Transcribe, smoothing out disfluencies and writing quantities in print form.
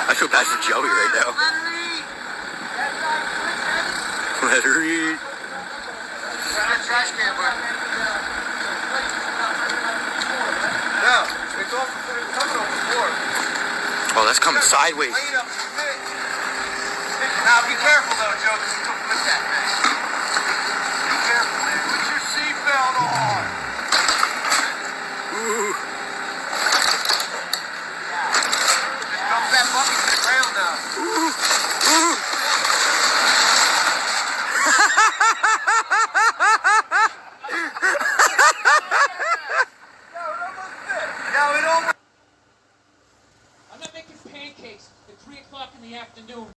I feel bad for Joey right now. Let her eat. Trash can, bud. No, it's all coming over the floor. Oh, that's coming sideways. Now be careful though, Joe, because you don't put that thing. Be careful, man. Put your seatbelt on. Ooh. Just dump that bucket to the ground now. Ooh. No, it almost. I'm not making pancakes at 3 o'clock in the afternoon.